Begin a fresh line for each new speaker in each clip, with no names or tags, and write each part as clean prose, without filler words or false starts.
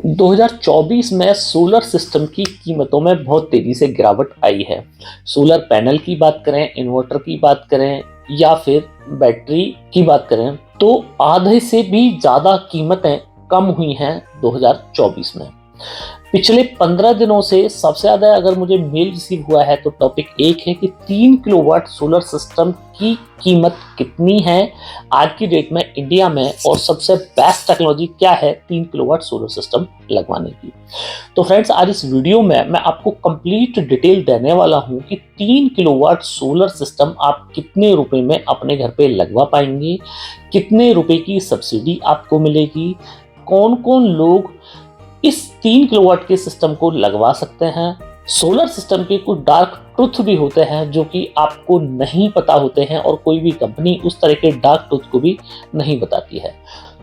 2024 में solar system की कीमतों में बहुत तेजी से गिरावट आई है। सोलर पैनल की बात करें, इन्वर्टर की बात करें या फिर बैटरी की बात करें तो आधे से भी ज़्यादा कीमतें कम हुई हैं 2024 में। पिछले 15 दिनों से सबसे ज़्यादा अगर मुझे मेल रिसीव हुआ है तो टॉपिक एक है कि 3 किलोवाट सोलर सिस्टम की कीमत कितनी है आज की डेट में इंडिया में, और सबसे बेस्ट टेक्नोलॉजी क्या है 3 किलोवाट सोलर सिस्टम लगवाने की। तो फ्रेंड्स, आज इस वीडियो में मैं आपको कंप्लीट डिटेल देने वाला हूं कि 3 किलोवाट सोलर सिस्टम आप कितने रुपए में अपने घर पे लगवा पाएंगे, कितने रुपए की सब्सिडी आपको मिलेगी, कौन कौन लोग इस 3 किलोवाट के सिस्टम को लगवा सकते हैं। सोलर सिस्टम के कुछ डार्क ट्रुथ भी होते हैं जो कि आपको नहीं पता होते हैं और कोई भी कंपनी उस तरह के डार्क ट्रुथ को भी नहीं बताती है।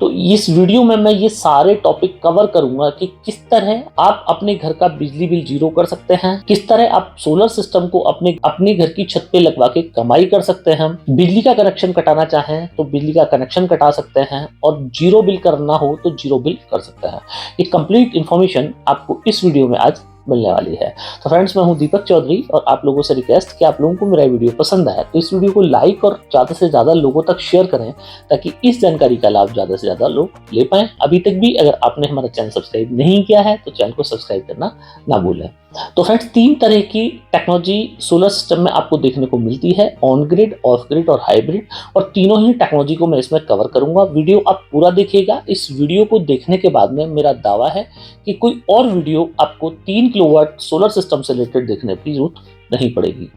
तो इस वीडियो में मैं ये सारे टॉपिक कवर करूंगा कि किस तरह आप अपने घर का बिजली बिल जीरो कर सकते हैं, किस तरह आप सोलर सिस्टम को अपने घर की छत पे लगवा के कमाई कर सकते हैं, बिजली का कनेक्शन कटाना चाहें तो बिजली का कनेक्शन कटा सकते हैं, और जीरो बिल करना हो तो जीरो बिल कर सकते हैं। ये कंप्लीट इंफॉर्मेशन आपको इस वीडियो में आज मिलने वाली है। तो फ्रेंड्स, मैं हूं दीपक चौधरी और आप लोगों से रिक्वेस्ट कि आप लोगों को मेरा वीडियो पसंद आए तो इस वीडियो को लाइक और ज़्यादा से ज़्यादा लोगों तक शेयर करें ताकि इस जानकारी का लाभ ज़्यादा से ज़्यादा लोग ले पाएं। अभी तक भी अगर आपने हमारा चैनल सब्सक्राइब नहीं किया है तो चैनल को सब्सक्राइब करना ना भूलें। तो फ्रेंड्स, 3 तरह की टेक्नोलॉजी सोलर सिस्टम में आपको देखने को मिलती है, ऑन ग्रिड, ऑफ ग्रिड और हाइब्रिड, और तीनों ही टेक्नोलॉजी को मैं इसमें कवर करूंगा। वीडियो आप पूरा देखिएगा। इस वीडियो को देखने के बाद में मेरा दावा है कि कोई और वीडियो आपको 3 किलोवाट सोलर सिस्टम से रिलेटेड देखने की जरूरत नहीं पड़ेगी।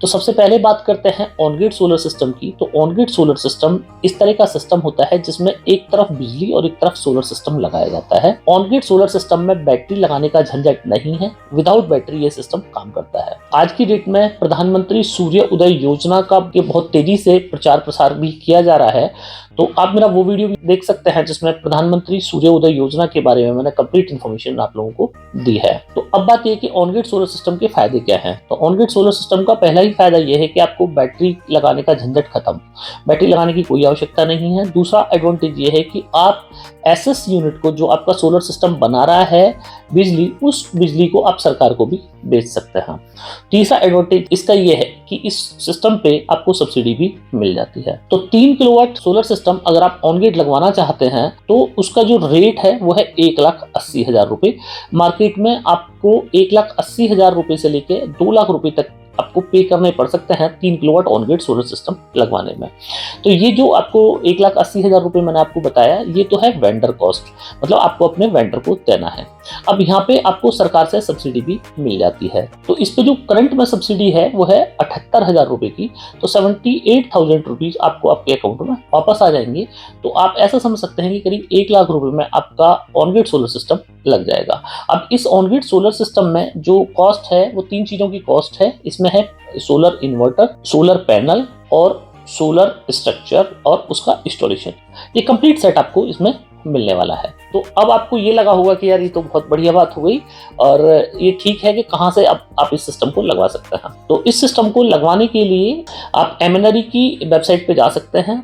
तो सबसे पहले बात करते हैं ऑन ग्रिड सोलर सिस्टम की। तो ऑन ग्रिड सोलर सिस्टम इस तरह का सिस्टम होता है जिसमें एक तरफ बिजली और एक तरफ सोलर सिस्टम लगाया जाता है। ऑन ग्रिड सोलर सिस्टम में बैटरी लगाने का झंझट नहीं है, विदाउट बैटरी ये सिस्टम काम करता है। आज की डेट में प्रधानमंत्री सूर्य उदय योजना का बहुत तेजी से प्रचार प्रसार भी किया जा रहा है। तो आप मेरा वो वीडियो भी देख सकते हैं जिसमें प्रधानमंत्री सूर्य उदय योजना के बारे में मैंने कंप्लीट इन्फॉर्मेशन आप लोगों को दी है। तो अब बात यह कि ऑन ग्रिड सोलर सिस्टम के फायदे क्या हैं। तो ऑन ग्रिड सोलर सिस्टम का पहला ही फायदा यह है कि आपको बैटरी लगाने का झंझट खत्म, बैटरी लगाने की कोई आवश्यकता नहीं है। दूसरा एडवांटेज ये है कि आप एसएस यूनिट को, जो आपका सोलर सिस्टम बना रहा है बिजली, उस बिजली को आप सरकार को भी बेच सकते हैं। तीसरा एडवांटेज इसका यह है कि इस सिस्टम पे आपको सब्सिडी भी मिल जाती है। तो 3 किलोवाट सोलर सिस्टम अगर आप ऑन ग्रिड लगवाना चाहते हैं तो उसका जो रेट है वो है 1,80,000 रुपए। मार्केट में आपको 1,80,000 रुपए से लेकर 2 लाख रुपए तक आपको पे करने पड़ सकते हैं 3 kilowatt on grid solar system लगवाने में। तो ये जो आपको 1,80,000 रुपए मैंने आपको बताया, ये तो है वेंडर कॉस्ट, मतलब आपको अपने वेंडर को देना है। अब यहाँ पे आपको सरकार से सब्सिडी भी मिल जाती है। तो इस पे जो करंट में सब्सिडी है वो है 78,000 रुपए की। तो 78,000 रुपीज आपको आपके अकाउंट में वापस आ जाएंगे। तो आप ऐसा समझ सकते हैं कि करीब 1 लाख रुपए में आपका ऑन ग्रिड सोलर सिस्टम लग जाएगा। अब इस ऑन ग्रिड सोलर सिस्टम में जो कॉस्ट है वो 3 चीजों की कॉस्ट है। इसमें है सोलर इन्वर्टर, सोलर पैनल और सोलर स्ट्रक्चर और उसका इंस्टॉलेशन। ये कंप्लीट सेट आपको इसमें मिलने वाला है। तो अब आपको ये लगा होगा कि यार ये तो बहुत बढ़िया बात हो गई और ये ठीक है कि कहाँ से अब आप इस सिस्टम को लगवा सकते हैं। तो इस सिस्टम को लगवाने के लिए आप MNRE की वेबसाइट पे जा सकते हैं,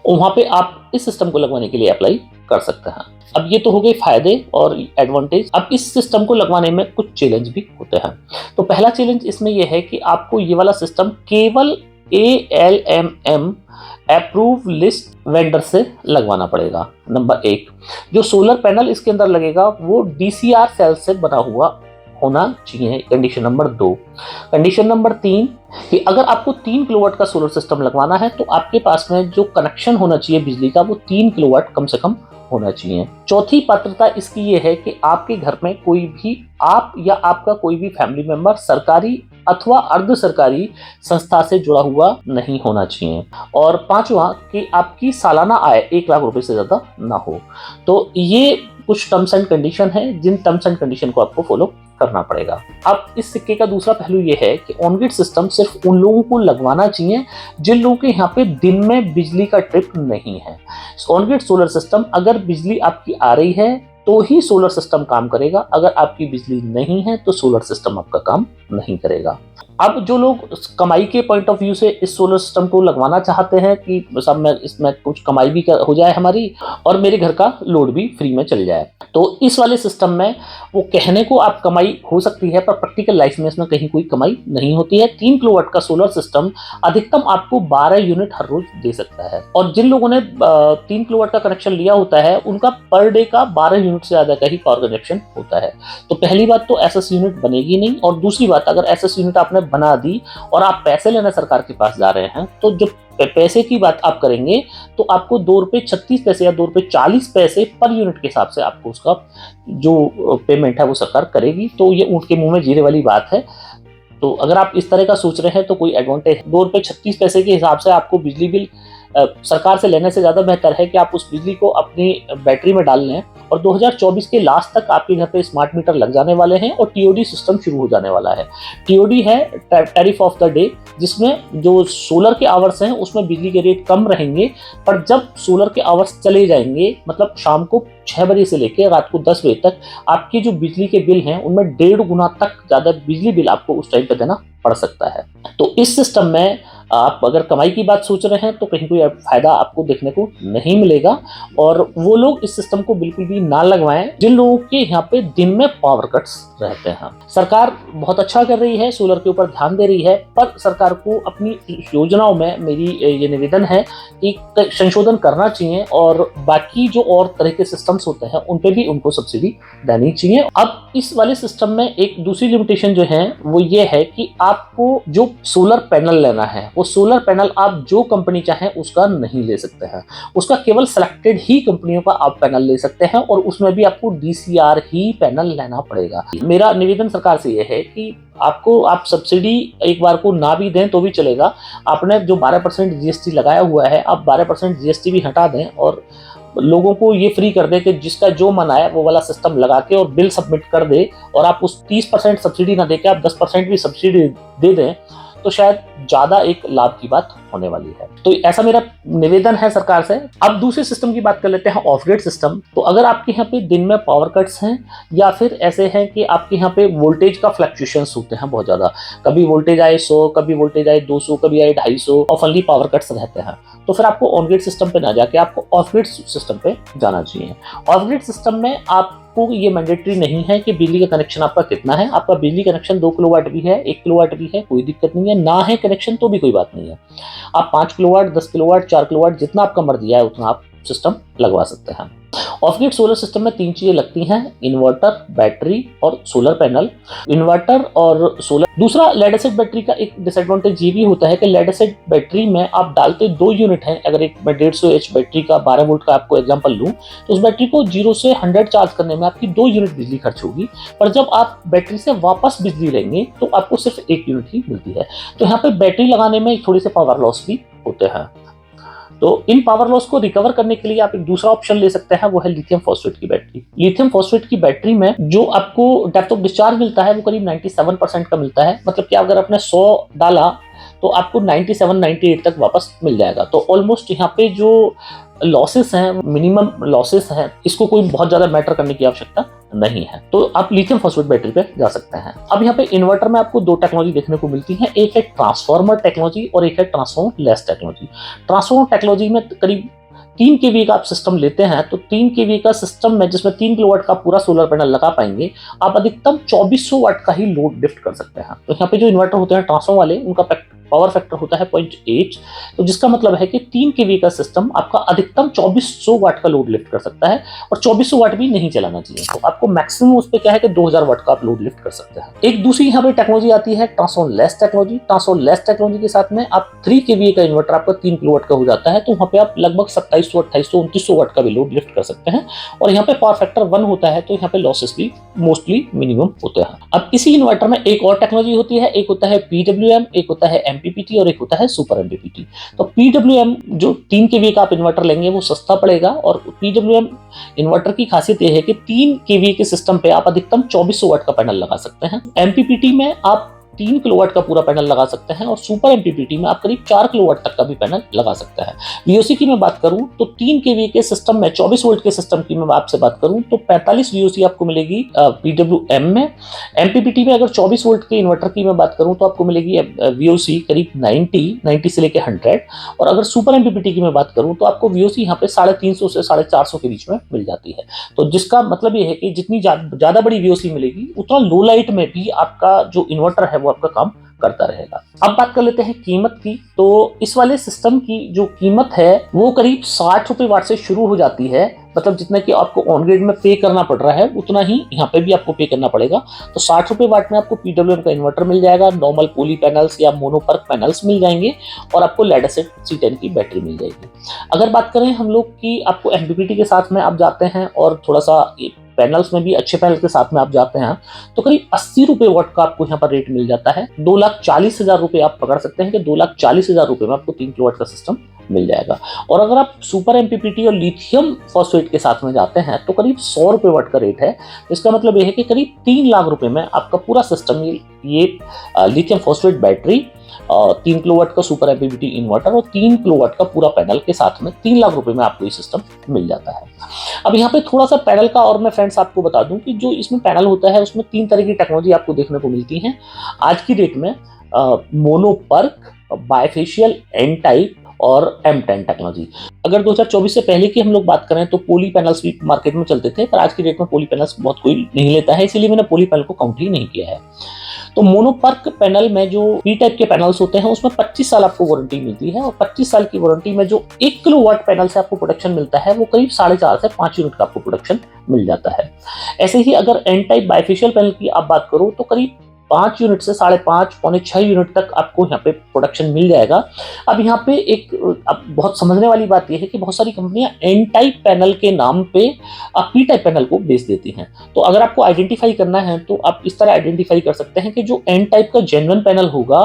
वहां पे आप इस सिस्टम को लगवाने के लिए अप्लाई कर सकते हैं। अब ये तो हो गए फायदे और एडवांटेज। अब इस सिस्टम को लगवाने में कुछ चैलेंज भी होते हैं। तो पहला चैलेंज इसमें यह है कि आपको ये वाला सिस्टम केवल ALMM अप्रूव लिस्ट वेंडर से लगवाना पड़ेगा। नंबर 1, जो सोलर पैनल इसके अंदर लगेगा वो DCR सेल से बना हुआ होना चाहिए। Condition number 2। कंडीशन नंबर 3 कि अगर आपको 3 किलोवाट का सोलर सिस्टम लगवाना है तो आपके पास में जो कनेक्शन होना चाहिए बिजली का वो 3 किलोवाट कम से कम होना चाहिए। चौथी पात्रता इसकी ये है कि आपके घर में कोई भी, आप या आपका कोई भी फैमिली मेंबर सरकारी अथवा अर्ध सरकारी संस्था से जुड़ा हुआ नहीं होना चाहिए। और पांचवा कि आपकी सालाना आय 1 लाख रुपए से ज्यादा ना हो। तो ये कुछ टर्म्स एंड कंडीशन है जिन टर्म्स एंड कंडीशन को आपको फॉलो करना पड़ेगा। अब इस सिक्के का दूसरा पहलू ये है कि ऑन ग्रिड सिस्टम सिर्फ उन लोगों को लगवाना चाहिए जिन लोगों के यहाँ पे दिन में बिजली का ट्रिप नहीं है। ऑन ग्रिड सोलर सिस्टम अगर बिजली आपकी आ रही है तो ही सोलर सिस्टम काम करेगा, अगर आपकी बिजली नहीं है तो सोलर सिस्टम आपका काम नहीं करेगा। अब जो लोग कमाई के पॉइंट ऑफ व्यू से इस सोलर सिस्टम को लगवाना चाहते हैं कि सब में इसमें कुछ कमाई भी हो जाए हमारी और मेरे घर का लोड भी फ्री में चल जाए, तो इस वाले सिस्टम में वो कहने को आप कमाई हो सकती है पर प्रैक्टिकल लाइफ में इसमें कहीं कोई कमाई नहीं होती है। 3 किलोवाट का सोलर सिस्टम अधिकतम आपको 12 यूनिट हर रोज दे सकता है और जिन लोगों ने 3 किलोवाट का कनेक्शन लिया होता है उनका पर डे का 12 यूनिट से ज्यादा का ही पावर कनेक्शन होता है। तो पहली बात तो एसएस यूनिट बनेगी नहीं, और दूसरी बात अगर एसएस यूनिट आपने बना दी और आप पैसे लेने सरकार के पास जा रहे हैं तो जो पैसे की बात आप करेंगे तो आपको ₹2.36 या ₹2.40 पर यूनिट के हिसाब से आपको उसका जो पेमेंट है वो सरकार करेगी। तो ये ऊंट के मुंह में जीरे वाली बात है। तो अगर आप इस तरह का सोच रहे हैं तो कोई एडवांटेज, ₹2.36 के हिसाब से आपको बिजली बिल सरकार से लेने से ज़्यादा बेहतर है कि आप उस बिजली को अपनी बैटरी में डाल लें और 2024 के लास्ट तक आपके घर पे स्मार्ट मीटर लग जाने वाले हैं और टीओडी सिस्टम शुरू हो जाने वाला है। टीओडी है टैरिफ ऑफ द डे, जिसमें जो सोलर के आवर्स हैं उसमें बिजली के रेट कम रहेंगे, पर जब सोलर के आवर्स चले जाएंगे मतलब शाम को 6 बजे से लेकर रात को 10 बजे तक आपके जो बिजली के बिल हैं उनमें 1.5 गुना तक ज़्यादा बिजली बिल आपको उस टाइम पर देना पड़ सकता है। तो इस सिस्टम में आप अगर कमाई की बात सोच रहे हैं तो कहीं कोई फायदा आपको देखने को नहीं मिलेगा, और वो लोग इस सिस्टम को बिल्कुल भी ना लगवाएं जिन लोगों के यहाँ पे दिन में पावर कट्स रहते हैं। सरकार बहुत अच्छा कर रही है, सोलर के ऊपर ध्यान दे रही है, पर सरकार को अपनी योजनाओं में मेरी ये निवेदन है कि संशोधन करना चाहिए और बाकी जो और तरह के सिस्टम्स होते हैं उन पे भी उनको सब्सिडी देनी चाहिए। अब इस वाले सिस्टम में एक दूसरी लिमिटेशन जो है वो ये है कि आपको जो सोलर पैनल लेना है वो सोलर पैनल आप जो कंपनी चाहें उसका नहीं ले सकते हैं, उसका केवल सिलेक्टेड ही कंपनियों का आप पैनल ले सकते हैं और उसमें भी आपको डीसीआर ही पैनल लेना पड़ेगा। मेरा निवेदन सरकार से यह है कि आप सब्सिडी एक बार को ना भी दें तो भी चलेगा, आपने जो 12% जीएसटी लगाया हुआ है आप 12% जीएसटी भी हटा दें और लोगों को ये फ्री कर दे कि जिसका जो मन आए वो वाला सिस्टम लगा के और बिल सबमिट कर दे, और आप उस 30% सब्सिडी ना देके आप 10% भी सब्सिडी दे दें तो शायद ज्यादा एक लाभ की बात होने वाली है। तो ऐसा मेरा निवेदन है सरकार से। अब दूसरे सिस्टम की बात कर लेते हैं, ऑफ ग्रिड सिस्टम। तो अगर आपके यहाँ पे दिन में पावर कट्स हैं या फिर ऐसे हैं कि आपके यहाँ पे वोल्टेज का फ्लक्चुएशंस होते हैं बहुत ज्यादा, कभी वोल्टेज आए 100, कभी वोल्टेज आए 200, कभी आए 250, ऑफनली पावर कट्स रहते हैं, तो फिर आपको ऑन ग्रिड सिस्टम पे ना जाके आपको ऑफ ग्रिड सिस्टम पे जाना चाहिए। ऑफ ग्रिड सिस्टम में आपको ये मैंडेटरी नहीं है कि बिजली का कनेक्शन आपका कितना है, आपका बिजली कनेक्शन 2 किलोवाट भी है, 1 किलोवाट भी है, कोई दिक्कत नहीं है, ना है कनेक्शन तो भी कोई बात नहीं है। आप 5 किलोवाट, 10 किलोवाट, 4 किलोवाट, जितना आपका मर्जी है उतना आप सिस्टम लगवा सकते हैं। ऑफ ग्रिड सोलर सिस्टम में 3 चीजें लगती हैं, इन्वर्टर, बैटरी और सोलर पैनल। इन्वर्टर और सोलर। दूसरा, लेड एसिड बैटरी का एक डिसएडवांटेज ये भी होता है कि लेड एसिड बैटरी में आप डालते 2 यूनिट हैं। अगर एक मैं 150 एच बैटरी का 12 वोल्ट का आपको एग्जांपल लूं तो उस बैटरी को 0 से 100 चार्ज करने में आपकी 2 यूनिट बिजली खर्च होगी, पर जब आप बैटरी से वापस बिजली लेंगे तो आपको सिर्फ 1 यूनिट ही मिलती है। तो यहाँ पे बैटरी लगाने में थोड़ी से पावर लॉस भी होते हैं। तो इन पावर लॉस को रिकवर करने के लिए आप एक दूसरा ऑप्शन ले सकते हैं, वो है लिथियम फॉस्फेट की बैटरी। लिथियम फॉस्फेट की बैटरी में जो आपको डेप्थ ऑफ डिस्चार्ज मिलता है वो करीब 97% का मिलता है, मतलब कि अगर आपने 100 डाला तो आपको 97-98 तक वापस मिल जाएगा। तो ऑलमोस्ट यहाँ पे जो लॉसेस हैं, मिनिमम लॉसेस हैं, इसको कोई बहुत ज्यादा मैटर करने की आवश्यकता नहीं है। तो आप लिथियम फॉस्फेट बैटरी पे जा सकते हैं। अब यहाँ पे इन्वर्टर में आपको 2 टेक्नोलॉजी देखने को मिलती है, एक है ट्रांसफार्मर टेक्नोलॉजी और एक है transformer less technology. Transformer technology में करीब 3 केवी का आप सिस्टम लेते हैं तो 3 केवी का सिस्टम में जिसमें 3 किलोवाट का पूरा सोलर पैनल लगा पाएंगे, आप अधिकतम 2400 वाट का ही लोड लिफ्ट कर सकते हैं। तो यहाँ पे जो इन्वर्टर होते हैं ट्रांसफार्मर वाले, उनका पावर फैक्टर होता है 0.8, तो जिसका मतलब है कि 3 केवी का सिस्टम आपका अधिकतम 2400 वाट का लोड लिफ्ट कर सकता है और 2400 वाट भी नहीं चलाना चाहिए। तो आपको मैक्सिमम उस पर क्या है कि 2000 वाट का आप लोड लिफ्ट कर सकते हैं। एक दूसरी यहाँ पे टेक्नोलॉजी आती है transformer less technology. Transformer less technology के साथ में आप 3 केवी का इन्वर्टर आपका 3 किलोवाट का हो जाता है, तो वहाँ पे आप लगभग 2700, 2800, 2900 वाट का भी लोड लिफ्ट कर सकते हैं और यहाँ पे पावर फैक्टर 1 होता है, तो यहाँ पे लॉसेस भी मोस्टली मिनिमम होते हैं। अब इसी इन्वर्टर में एक और टेक्नोलॉजी होती है, एक होता है PWM, एक होता है MPPT और एक होता है सुपर MPPT। तो PWM जो 3 केवी का आप इन्वर्टर लेंगे वो सस्ता पड़ेगा, और PWM इन्वर्टर की खासियत ये है कि 3 केवी के सिस्टम पे आप अधिकतम 2400 वाट का पैनल लगा सकते हैं। MPPT में आप 3 किलोवाट का पूरा पैनल लगा सकते हैं और सुपर एमपीपीटी में आप करीब 4 किलोवाट तक का भी पैनल लगा सकते हैं। वीओसी की मैं बात करूं तो 3 केवी के सिस्टम में, 24 वोल्ट के सिस्टम की मैं आपसे बात करूं तो 45 वीओसी आपको मिलेगी पीडब्ल्यूएम में। एमपीपीटी में अगर 24 वोल्ट के इन्वर्टर की मैं बात करूं तो आपको मिलेगी वीओसी करीब 90 से लेकर 100। और अगर सुपर एमपीपीटी की मैं बात करूं तो आपको वीओसी यहाँ पे 350 से 450 के बीच में मिल जाती है। तो जिसका मतलब ये है कि जितनी ज्यादा बड़ी वीओसी मिलेगी उतना लो लाइट में भी आपका जो इन्वर्टर है वो आपका काम करता रहेगा। अब बात कर लेते हैं कीमत की। तो इस वाले सिस्टम की जो कीमत है वो करीब 60 रुपए वाट से शुरू हो जाती है। मतलब जितना कि आपको ऑन ग्रिड में पे करना पड़ रहा है उतना ही यहाँ पे भी आपको पे करना पड़ेगा। तो 60 रुपए वाट में आपको पीडब्ल्यूएम का इन्वर्टर मिल जाएगा, नॉर्मल पोली पैनल्स या मोनोपर्क पैनल्स मिल जाएंगे और आपको लेड एसिड C10 की बैटरी मिल जाएगी। अगर बात करें हम लोग की आपको एमपीपीटी के साथ में आप जाते हैं और थोड़ा सा पैनल्स में भी अच्छे पैनल के साथ में आप जाते हैं तो करीब 80 रुपए वाट का आपको यहाँ पर रेट मिल जाता है। 2,40,000 रुपए आप पकड़ सकते हैं कि 2,40,000 रुपए में आपको 3 किलोवाट का सिस्टम मिल जाएगा। और अगर आप सुपर एमपीपीटी और लिथियम फॉस्फेट के साथ में जाते हैं तो करीब 100 रुपए वाट का रेट है। इसका मतलब यह है कि करीब 3 लाख रुपए में आपका पूरा सिस्टम ये लिथियम फॉस्फेट बैटरी, 3 किलोवाट का सुपर एमपीपीटी इन्वर्टर और 3 किलोवाट का पूरा पैनल के साथ में 3 लाख रुपए में आपको ये सिस्टम मिल जाता है। अब यहाँ पे थोड़ा सा पैनल का और मैं फ्रेंड्स आपको बता दूं कि जो इसमें पैनल होता है उसमें 3 तरह की टेक्नोलॉजी आपको देखने को मिलती है आज की डेट में। मोनोपर्क, बायफेशियल, एन टाइप और M10 टेक्नोलॉजी। अगर 2024 से पहले की हम लोग बात करें तो पोली पैनल्स भी मार्केट में चलते थे, पर आज की डेट में पोली पैनल्स बहुत कोई नहीं लेता है, इसीलिए मैंने पोली पैनल को काउंट ही नहीं किया है। तो मोनोपर्क पैनल में जो पी टाइप के पैनल्स होते हैं उसमें 25 साल आपको वारंटी मिलती है और 25 साल की वारंटी में जो 1 किलोवाट पैनल से आपको प्रोडक्शन मिलता है वो करीब 4.5 से 5 यूनिट का आपको प्रोडक्शन मिल जाता है। ऐसे ही अगर एन टाइप बायफेशियल पैनल की आप बात करो तो करीब 5 यूनिट से 5.5 पौने 6 यूनिट तक आपको यहाँ पे प्रोडक्शन मिल जाएगा। अब यहाँ पे एक अब बहुत समझने वाली बात यह है कि बहुत सारी कंपनियां एन टाइप पैनल के नाम पे पी टाइप पैनल को बेच देती हैं। तो अगर आपको आइडेंटिफाई करना है तो आप इस तरह आइडेंटिफाई कर सकते हैं कि जो एन टाइप का जेन्युइन पैनल होगा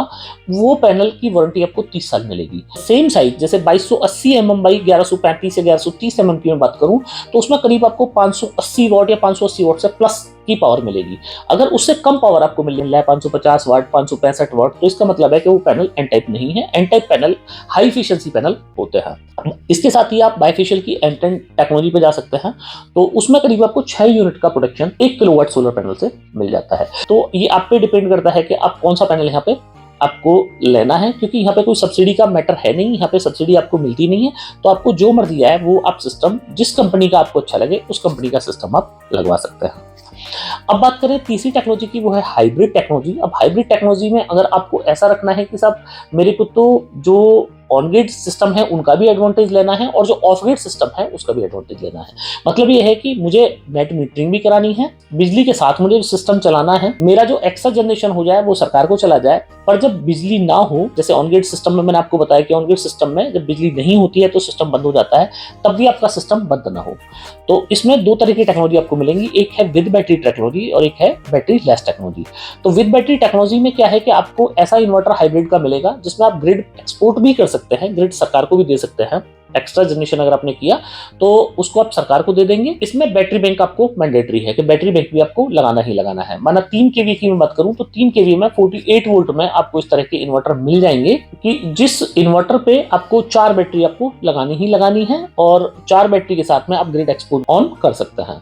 वो पैनल की वारंटी आपको 30 साल मिलेगी। सेम साइज जैसे 2280 mm बाई 1135 से 1130 mm की मैं बात करूं तो उसमें करीब आपको 580 वाट या 580 वाट से प्लस की पावर मिलेगी। अगर उससे कम पावर आपको मिल रहा है 550 वाट, 565 वाट, तो इसका मतलब है कि वो पैनल एन टाइप नहीं है। N type panel high efficiency panel होते हैं। इसके साथ ही आप बायफेशियल की M10 टेक्नोलॉजी पे जा सकते हैं तो उसमें करीब आपको 6 यूनिट का प्रोडक्शन 1 किलोवाट सोलर पैनल से मिल जाता है। तो ये आप पे डिपेंड करता है कि आप कौन सा पैनल यहाँ पे आपको लेना है, क्योंकि यहाँ पे कोई सब्सिडी का मैटर है नहीं, यहाँ पे सब्सिडी आपको मिलती नहीं है। तो आपको जो मर्जी है वो आप सिस्टम जिस कंपनी का आपको अच्छा लगे उस कंपनी का सिस्टम आप लगवा सकते हैं। अब बात करें तीसरी टेक्नोलॉजी की, वो है हाइब्रिड टेक्नोलॉजी। अब हाइब्रिड टेक्नोलॉजी में अगर आपको ऐसा रखना है कि साहब मेरे को तो जो ऑन ग्रिड सिस्टम है उनका भी एडवांटेज लेना है और जो ऑफ ग्रिड सिस्टम है उसका भी एडवांटेज लेना है। मतलब ये है कि मुझे नेट मीटरिंग भी करानी है, बिजली के साथ मुझे सिस्टम चलाना है, मेरा जो एक्स्ट्रा जनरेशन हो जाए वो सरकार को चला जाए, पर जब बिजली ना हो, जैसे ऑन ग्रिड सिस्टम में मैंने आपको बताया कि ऑन ग्रिड सिस्टम में जब बिजली नहीं होती है तो सिस्टम बंद हो जाता है, तब भी आपका सिस्टम बंद ना हो। तो इसमें 2 तरह की टेक्नोलॉजी आपको मिलेंगी, एक है विद बैटरी टेक्नोलॉजी और एक है बैटरी लेस टेक्नोलॉजी। तो विद बैटरी टेक्नोलॉजी में क्या है कि आपको ऐसा इन्वर्टर हाइब्रिड का मिलेगा जिसमें आप ग्रिड एक्सपोर्ट भी कर सकते हैं, ग्रिड सरकार को भी दे सकते हैं। एक्स्ट्रा जनरेशन अगर आपने किया तो उसको आप सरकार को दे देंगे। इसमें बैटरी बैंक आपको मैंडेटरी है कि बैटरी बैंक भी आपको लगाना ही लगाना है। माना 3 केवी की मैं बात करूं तो 3 केवी में 48 वोल्ट में आपको इस तरह के इन्वर्टर मिल जाएंगे कि जिस इन्वर्टर पे आपको 4 बैटरी आपको लगानी ही लगानी है और 4 बैटरी के साथ में आप ग्रिड एक्सपोर्ट ऑन कर सकते हैं।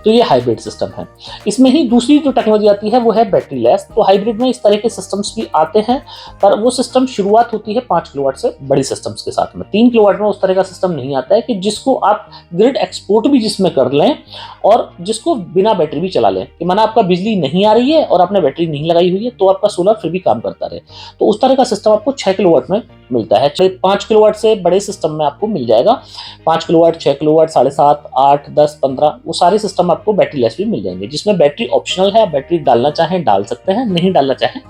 तो ये हाइब्रिड सिस्टम है। इसमें ही दूसरी जो टेक्नोलॉजी आती है वो है बैटरी लेस। तो हाइब्रिड में इस तरह के सिस्टम्स भी आते हैं, पर वो सिस्टम शुरुआत होती है 5 किलोवाट से बड़ी सिस्टम्स के साथ में। 3 किलोवाट में उस तरह का सिस्टम नहीं आता है कि जिसको आप ग्रिड एक्सपोर्ट भी जिसमें कर लें और जिसको बिना बैटरी भी चला लें, कि माना आपका बिजली नहीं आ रही है और आपने बैटरी नहीं लगाई हुई है तो आपका सोलर फिर भी काम करता रहे। तो उस तरह का सिस्टम आपको 6 किलोवाट में मिलता है। 5 किलोवाट से बड़े सिस्टम में आपको मिल जाएगा 5 किलोवाट, 6 किलोवाट, 7.5, 8, 10, 15, वो सारे सिस्टम आपको बैटरी लेस भी मिल जाएंगे, जिसमें बैटरी ऑप्शनल है। बैटरी डालना चाहें डाल सकते हैं, नहीं डालना चाहें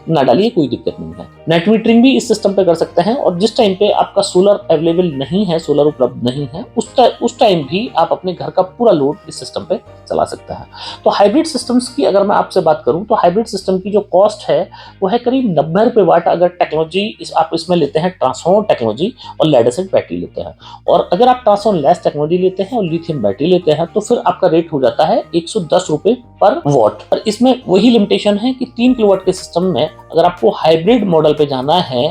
ना डालिए, कोई दिक्कत नहीं है। नेट मीटरिंग भी इस सिस्टम पे कर सकते हैं और जिस टाइम पे आपका सोलर अवेलेबल नहीं है, सोलर उपलब्ध नहीं है, उस टाइम भी आप अपने घर का पूरा लोड इस सिस्टम पे चला सकते हैं। तो हाइब्रिड सिस्टम्स की अगर मैं आपसे बात करूं तो हाइब्रिड सिस्टम की जो कॉस्ट है वो है करीब 90 रुपए वाट। अगर टेक्नोलॉजी आप इसमें लेते लेते हैं ट्रांसफॉर्मर टेक्नोलॉजी और लेड एसिड बैटरी लेते हैं। और अगर आप ट्रांसफॉर्मर लेस टेक्नोलॉजी लेते हैं और लिथियम बैटरी लेते हैं तो फिर आपका रेट हो जाता है 110 रुपए पर वॉट। और इसमें वही लिमिटेशन है कि 3 किलोवाट के सिस्टम में अगर आपको हाइब्रिड मॉडल पे जाना है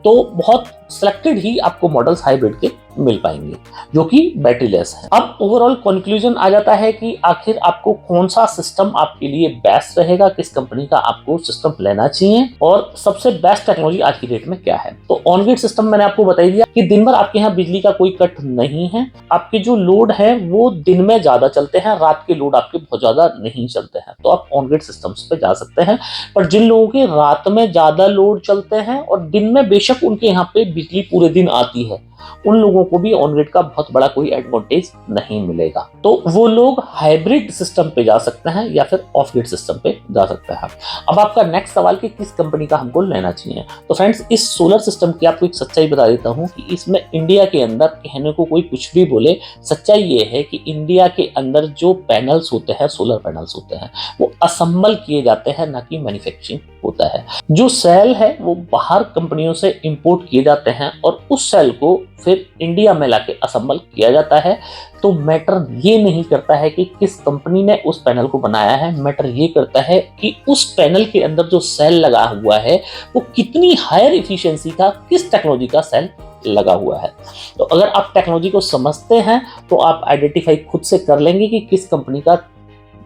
तो बहुत सिलेक्टेड ही आपको मॉडल्स हाइब्रिड के मिल पाएंगे जो कि बैटरी लेस है। अब ओवरऑल कंक्लूजन आ जाता है कि आखिर आपको कौन सा सिस्टम आपके लिए बेस्ट रहेगा, किस कंपनी का आपको सिस्टम लेना चाहिए और सबसे बेस्ट टेक्नोलॉजी आज की डेट में क्या है। तो ऑन ग्रिड सिस्टम मैंने आपको बता दिया कि दिन भर आपके यहाँ बिजली का कोई कट नहीं है, आपके जो लोड है वो दिन में ज्यादा चलते हैं, रात के लोड आपके बहुत ज्यादा नहीं चलते हैं, तो आप ऑन ग्रिड सिस्टम्स पे जा सकते हैं। पर जिन लोगों के रात में ज्यादा लोड चलते हैं और दिन में बेशक उनके यहाँ पे बिजली पूरे दिन आती है, उन लोगों को भी ऑन ग्रिड का बहुत बड़ा कोई एडवांटेज नहीं मिलेगा। तो वो लोग हाइब्रिड सिस्टम पे जा सकते हैं या फिर ऑफ ग्रिड सिस्टम पे जा सकते हैं। अब आपका नेक्स्ट सवाल कि किस कंपनी का हमको लेना चाहिए, तो फ्रेंड्स इस सोलर सिस्टम की आपको एक सच्चाई बता देता हूं कि इसमें इंडिया के अंदर कहने को कोई कुछ भी बोले, सच्चाई ये है कि इंडिया के अंदर जो पैनल्स होते हैं, सोलर पैनल्स होते हैं, वो असेंबल किए जाते हैं, ना कि मैन्युफैक्चरिंग होता है। जो सेल है वो बाहर कंपनियों से इंपोर्ट किए जाते हैं और उस सेल को फिर इंडिया में लाके असेंबल किया जाता है। तो मैटर ये नहीं करता है कि किस कंपनी ने उस पैनल को बनाया है, मैटर ये करता है कि उस पैनल के अंदर जो सेल लगा हुआ है वो कितनी हायर इफिशिएंसी का, किस टेक्नोलॉजी का सेल लगा हुआ है। तो अगर आप टेक्नोलॉजी को समझते हैं तो आप आइडेंटिफाई खुद से कर लेंगे कि किस कंपनी का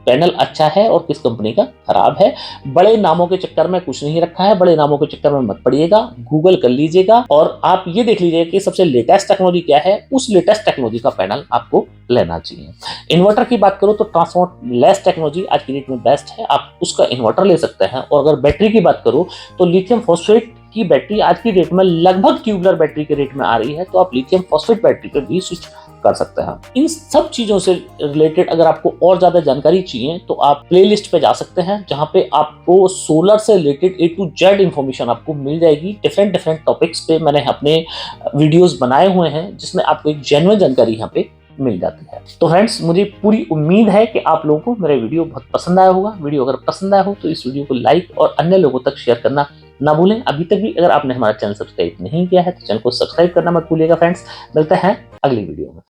पैनल अच्छा है और किस कंपनी का खराब है। बड़े नामों के चक्कर में कुछ नहीं रखा है, बड़े नामों के चक्कर में मत पड़िएगा, गूगल कर लीजिएगा और आप ये देख लीजिएगा कि सबसे लेटेस्ट टेक्नोलॉजी क्या है, उस लेटेस्ट टेक्नोलॉजी का पैनल आपको लेना चाहिए। इन्वर्टर की बात करो तो ट्रांसफॉर्मर लेस टेक्नोलॉजी आज की डेट में बेस्ट है, आप उसका इन्वर्टर ले सकते हैं। और अगर बैटरी की बात करो तो लिथियम फॉस्फेट की बैटरी आज की डेट में लगभग ट्यूबुलर बैटरी के रेट में आ रही है, तो आप लिथियम फॉस्फेट बैटरी पर भी स्विच कर सकते हैं। इन सब चीजों से रिलेटेड अगर आपको और ज्यादा जानकारी चाहिए तो आप प्लेलिस्ट पे जा सकते हैं, जहां पे आपको सोलर से related A to Z information आपको मिल जाएगी। डिफरेंट टॉपिक्स पे मैंने अपने वीडियोस बनाए हुए हैं जिसमें आपको एक जेन्युइन जानकारी यहाँ पे मिल जाती है। तो फ्रेंड्स मुझे पूरी उम्मीद है कि आप लोगों को मेरा वीडियो बहुत पसंद आया होगा। वीडियो अगर पसंद आया हो तो इस वीडियो को लाइक और अन्य लोगों तक शेयर करना ना भूलें। अभी तक भी अगर आपने हमारा चैनल सब्सक्राइब नहीं किया है तो चैनल को सब्सक्राइब करना मत भूलिएगा फ्रेंड्स। मिलते हैं अगली वीडियो में।